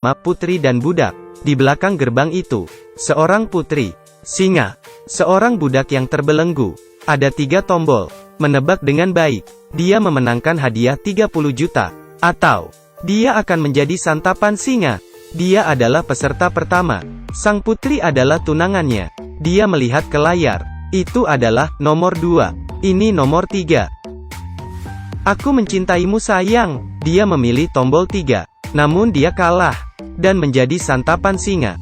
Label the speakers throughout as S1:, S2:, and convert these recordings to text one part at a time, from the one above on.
S1: putri dan budak. Di belakang gerbang itu, seorang putri, singa, seorang budak yang terbelenggu. Ada 3 tombol. Menebak dengan baik, dia memenangkan hadiah 30 juta. Atau, dia akan menjadi santapan singa. Dia adalah peserta pertama. Sang putri adalah tunangannya. Dia melihat ke layar. Itu adalah nomor 2. Ini nomor 3. Aku mencintaimu sayang. Dia memilih tombol 3. Namun dia kalah. Dan menjadi santapan singa.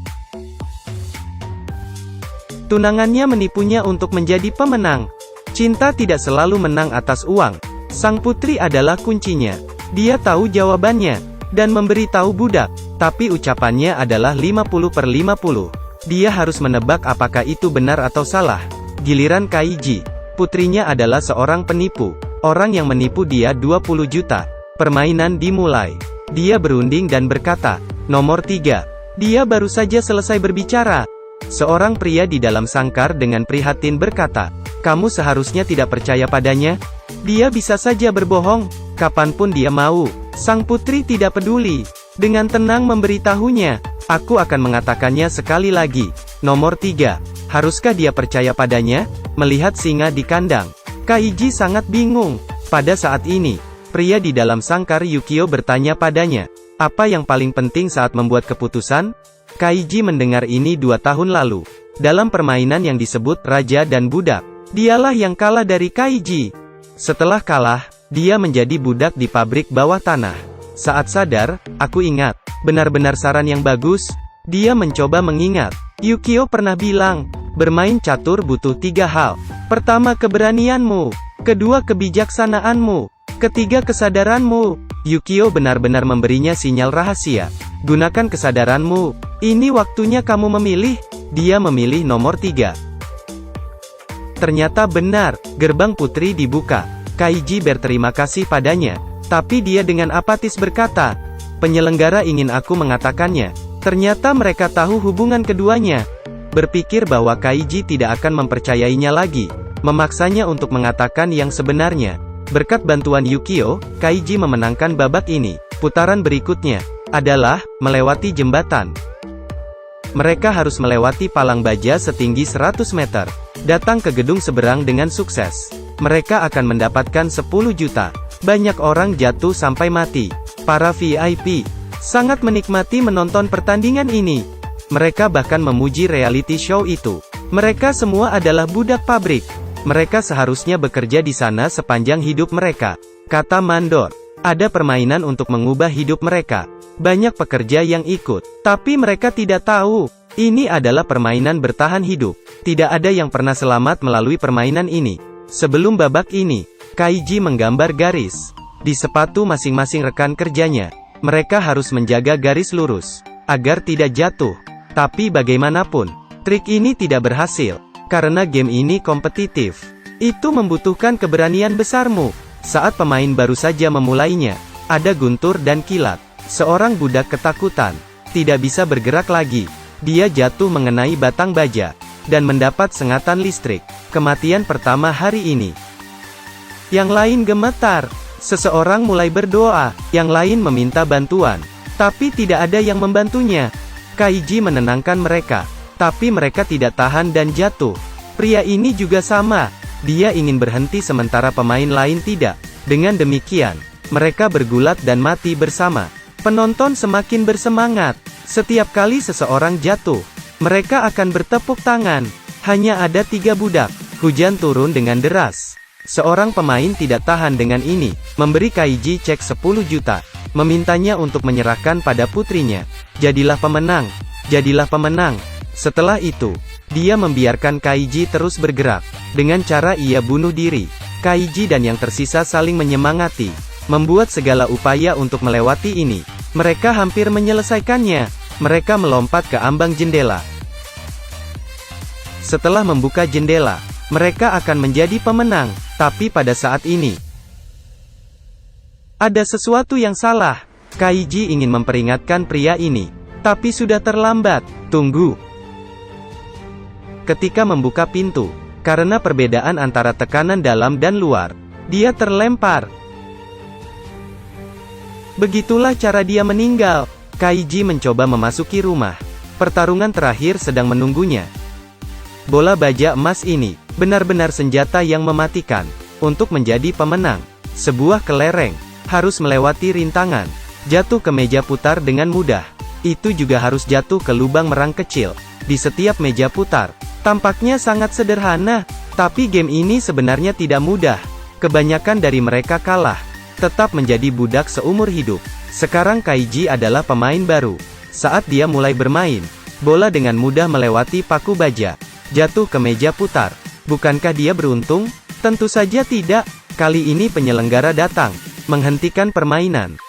S1: Tunangannya menipunya untuk menjadi pemenang. Cinta tidak selalu menang atas uang. Sang putri adalah kuncinya. Dia tahu jawabannya. Dan memberitahu budak. Tapi ucapannya adalah 50/50. Dia harus menebak apakah itu benar atau salah. Giliran Kaiji. Putrinya adalah seorang penipu. Orang yang menipu dia 20 juta. Permainan dimulai. Dia berunding dan berkata, nomor 3. Dia baru saja selesai berbicara. Seorang pria di dalam sangkar dengan prihatin berkata, kamu seharusnya tidak percaya padanya. Dia bisa saja berbohong, kapanpun dia mau. Sang putri tidak peduli. Dengan tenang memberitahunya, aku akan mengatakannya sekali lagi. Nomor 3. Haruskah dia percaya padanya? Melihat singa di kandang, Kaiji sangat bingung. Pada saat ini, pria di dalam sangkar Yukio bertanya padanya, apa yang paling penting saat membuat keputusan? Kaiji mendengar ini 2 tahun lalu. Dalam permainan yang disebut Raja dan Budak, dialah yang kalah dari Kaiji. Setelah kalah, dia menjadi budak di pabrik bawah tanah. Saat sadar, aku ingat, benar-benar saran yang bagus. Dia mencoba mengingat. Yukio pernah bilang, bermain catur butuh 3 hal. Pertama keberanianmu, kedua kebijaksanaanmu, ketiga kesadaranmu. Yukio benar-benar memberinya sinyal rahasia. Gunakan kesadaranmu. Ini waktunya kamu memilih. Dia memilih nomor 3. Ternyata benar, gerbang putri dibuka. Kaiji berterima kasih padanya. Tapi dia dengan apatis berkata, penyelenggara ingin aku mengatakannya. Ternyata mereka tahu hubungan keduanya. Berpikir bahwa Kaiji tidak akan mempercayainya lagi. Memaksanya untuk mengatakan yang sebenarnya. Berkat bantuan Yukio, Kaiji memenangkan babak ini. Putaran berikutnya adalah melewati jembatan. Mereka harus melewati palang baja setinggi 100 meter. Datang ke gedung seberang dengan sukses. Mereka akan mendapatkan 10 juta. Banyak orang jatuh sampai mati. Para VIP sangat menikmati menonton pertandingan ini. Mereka bahkan memuji reality show itu. Mereka semua adalah budak pabrik. Mereka seharusnya bekerja di sana sepanjang hidup mereka. Kata mandor, ada permainan untuk mengubah hidup mereka. Banyak pekerja yang ikut, tapi mereka tidak tahu. Ini adalah permainan bertahan hidup. Tidak ada yang pernah selamat melalui permainan ini. Sebelum babak ini, Kaiji menggambar garis di sepatu masing-masing rekan kerjanya. Mereka harus menjaga garis lurus agar tidak jatuh. Tapi bagaimanapun, trik ini tidak berhasil karena game ini kompetitif. Itu membutuhkan keberanian besarmu. Saat pemain baru saja memulainya, ada guntur dan kilat. Seorang budak ketakutan, tidak bisa bergerak lagi. Dia jatuh mengenai batang baja dan mendapat sengatan listrik. Kematian pertama hari ini. Yang lain gemetar. Seseorang mulai berdoa, yang lain meminta bantuan. Tapi tidak ada yang membantunya. Kaiji menenangkan mereka. Tapi mereka tidak tahan dan jatuh. Pria ini juga sama. Dia ingin berhenti sementara pemain lain tidak. Dengan demikian, mereka bergulat dan mati bersama. Penonton semakin bersemangat. Setiap kali seseorang jatuh, mereka akan bertepuk tangan. Hanya ada 3 budak. Hujan turun dengan deras. Seorang pemain tidak tahan dengan ini, memberi Kaiji cek 10 juta, memintanya untuk menyerahkan pada putrinya. Jadilah pemenang, jadilah pemenang. Setelah itu, dia membiarkan Kaiji terus bergerak. Dengan cara ia bunuh diri. Kaiji dan yang tersisa saling menyemangati, membuat segala upaya untuk melewati ini. Mereka hampir menyelesaikannya. Mereka melompat ke ambang jendela. Setelah membuka jendela, mereka akan menjadi pemenang. Tapi pada saat ini, ada sesuatu yang salah. Kaiji ingin memperingatkan pria ini. Tapi sudah terlambat. Tunggu. Ketika membuka pintu, karena perbedaan antara tekanan dalam dan luar, dia terlempar. Begitulah cara dia meninggal. Kaiji mencoba memasuki rumah. Pertarungan terakhir sedang menunggunya. Bola baja emas ini, benar-benar senjata yang mematikan. Untuk menjadi pemenang, sebuah kelereng, harus melewati rintangan. Jatuh ke meja putar dengan mudah. Itu juga harus jatuh ke lubang merang kecil. Di setiap meja putar. Tampaknya sangat sederhana, tapi game ini sebenarnya tidak mudah. Kebanyakan dari mereka kalah. Tetap menjadi budak seumur hidup. Sekarang Kaiji adalah pemain baru. Saat dia mulai bermain, bola dengan mudah melewati paku baja. Jatuh ke meja putar. Bukankah dia beruntung? Tentu saja tidak. Kali ini penyelenggara datang, menghentikan permainan.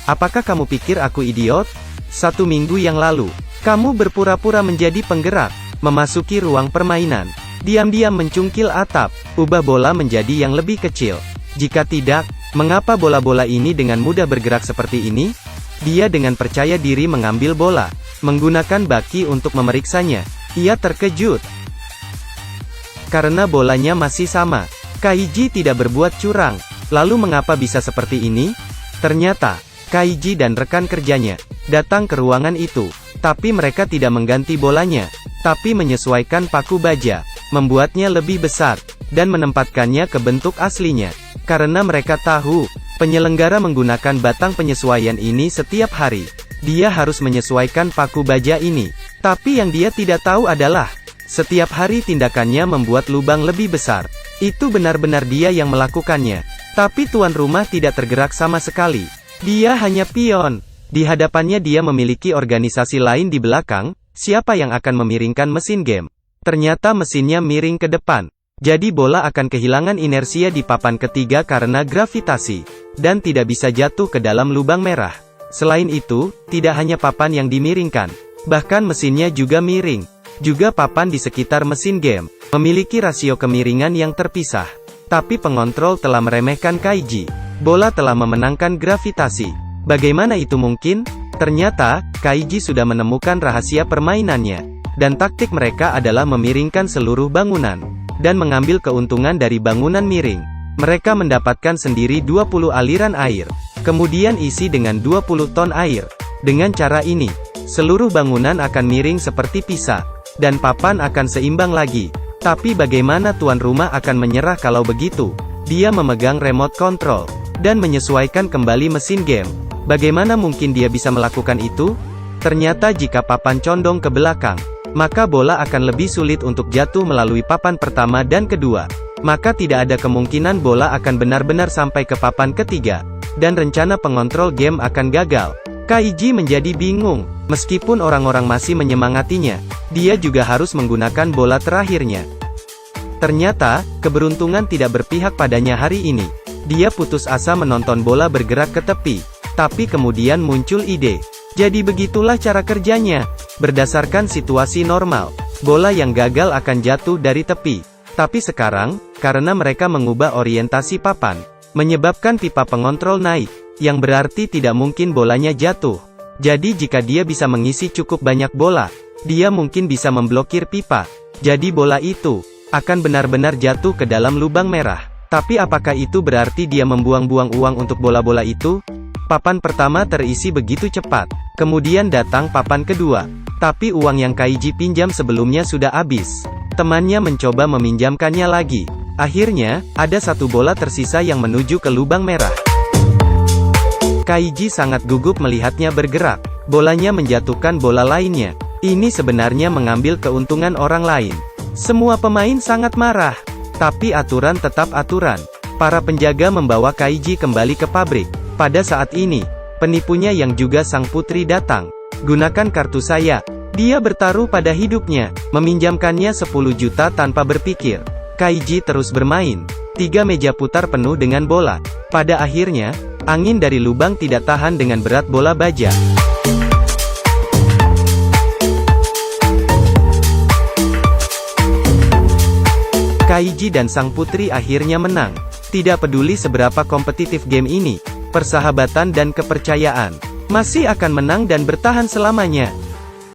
S1: Apakah kamu pikir aku idiot? 1 minggu yang lalu, kamu berpura-pura menjadi penggerak, memasuki ruang permainan, diam-diam mencungkil atap, ubah bola menjadi yang lebih kecil. Jika tidak, mengapa bola-bola ini dengan mudah bergerak seperti ini? Dia dengan percaya diri mengambil bola, menggunakan baki untuk memeriksanya. Ia terkejut. Karena bolanya masih sama, Kaiji tidak berbuat curang. Lalu mengapa bisa seperti ini? Ternyata, Kaiji dan rekan kerjanya datang ke ruangan itu, tapi mereka tidak mengganti bolanya, tapi menyesuaikan paku baja, membuatnya lebih besar, dan menempatkannya ke bentuk aslinya. Karena mereka tahu, penyelenggara menggunakan batang penyesuaian ini setiap hari. Dia harus menyesuaikan paku baja ini. Tapi yang dia tidak tahu adalah, setiap hari tindakannya membuat lubang lebih besar. Itu benar-benar dia yang melakukannya. Tapi tuan rumah tidak tergerak sama sekali. Dia hanya pion. Di hadapannya dia memiliki organisasi lain di belakang. Siapa yang akan memiringkan mesin game? Ternyata mesinnya miring ke depan. Jadi bola akan kehilangan inersia di papan ketiga karena gravitasi. Dan tidak bisa jatuh ke dalam lubang merah. Selain itu, tidak hanya papan yang dimiringkan. Bahkan mesinnya juga miring. Juga papan di sekitar mesin game, memiliki rasio kemiringan yang terpisah. Tapi pengontrol telah meremehkan Kaiji. Bola telah memenangkan gravitasi. Bagaimana itu mungkin? Ternyata, Kaiji sudah menemukan rahasia permainannya. Dan taktik mereka adalah memiringkan seluruh bangunan. Dan mengambil keuntungan dari bangunan miring. Mereka mendapatkan sendiri 20 aliran air. Kemudian isi dengan 20 ton air. Dengan cara ini, seluruh bangunan akan miring seperti pisa. Dan papan akan seimbang lagi. Tapi bagaimana tuan rumah akan menyerah kalau begitu? Dia memegang remote control, dan menyesuaikan kembali mesin game. Bagaimana mungkin dia bisa melakukan itu? Ternyata jika papan condong ke belakang, maka bola akan lebih sulit untuk jatuh melalui papan pertama dan kedua. Maka tidak ada kemungkinan bola akan benar-benar sampai ke papan ketiga. Dan rencana pengontrol game akan gagal. Kaiji menjadi bingung. Meskipun orang-orang masih menyemangatinya, dia juga harus menggunakan bola terakhirnya. Ternyata, keberuntungan tidak berpihak padanya hari ini. Dia putus asa menonton bola bergerak ke tepi. Tapi kemudian muncul ide. Jadi begitulah cara kerjanya. Berdasarkan situasi normal, bola yang gagal akan jatuh dari tepi. Tapi sekarang, karena mereka mengubah orientasi papan, menyebabkan pipa pengontrol naik, yang berarti tidak mungkin bolanya jatuh. Jadi jika dia bisa mengisi cukup banyak bola, dia mungkin bisa memblokir pipa. Jadi bola itu akan benar-benar jatuh ke dalam lubang merah. Tapi apakah itu berarti dia membuang-buang uang untuk bola-bola itu? Papan pertama terisi begitu cepat. Kemudian datang papan kedua. Tapi uang yang Kaiji pinjam sebelumnya sudah habis. Temannya mencoba meminjamkannya lagi. Akhirnya, ada satu bola tersisa yang menuju ke lubang merah. Kaiji sangat gugup melihatnya bergerak. Bolanya menjatuhkan bola lainnya. Ini sebenarnya mengambil keuntungan orang lain. Semua pemain sangat marah. Tapi aturan tetap aturan. Para penjaga membawa Kaiji kembali ke pabrik. Pada saat ini, penipunya yang juga sang putri datang. Gunakan kartu saya. Dia bertaruh pada hidupnya. Meminjamkannya 10 juta tanpa berpikir. Kaiji terus bermain. 3 meja putar penuh dengan bola. Pada akhirnya, angin dari lubang tidak tahan dengan berat bola baja. Kaiji dan sang putri akhirnya menang. Tidak peduli seberapa kompetitif game ini, persahabatan dan kepercayaan masih akan menang dan bertahan selamanya.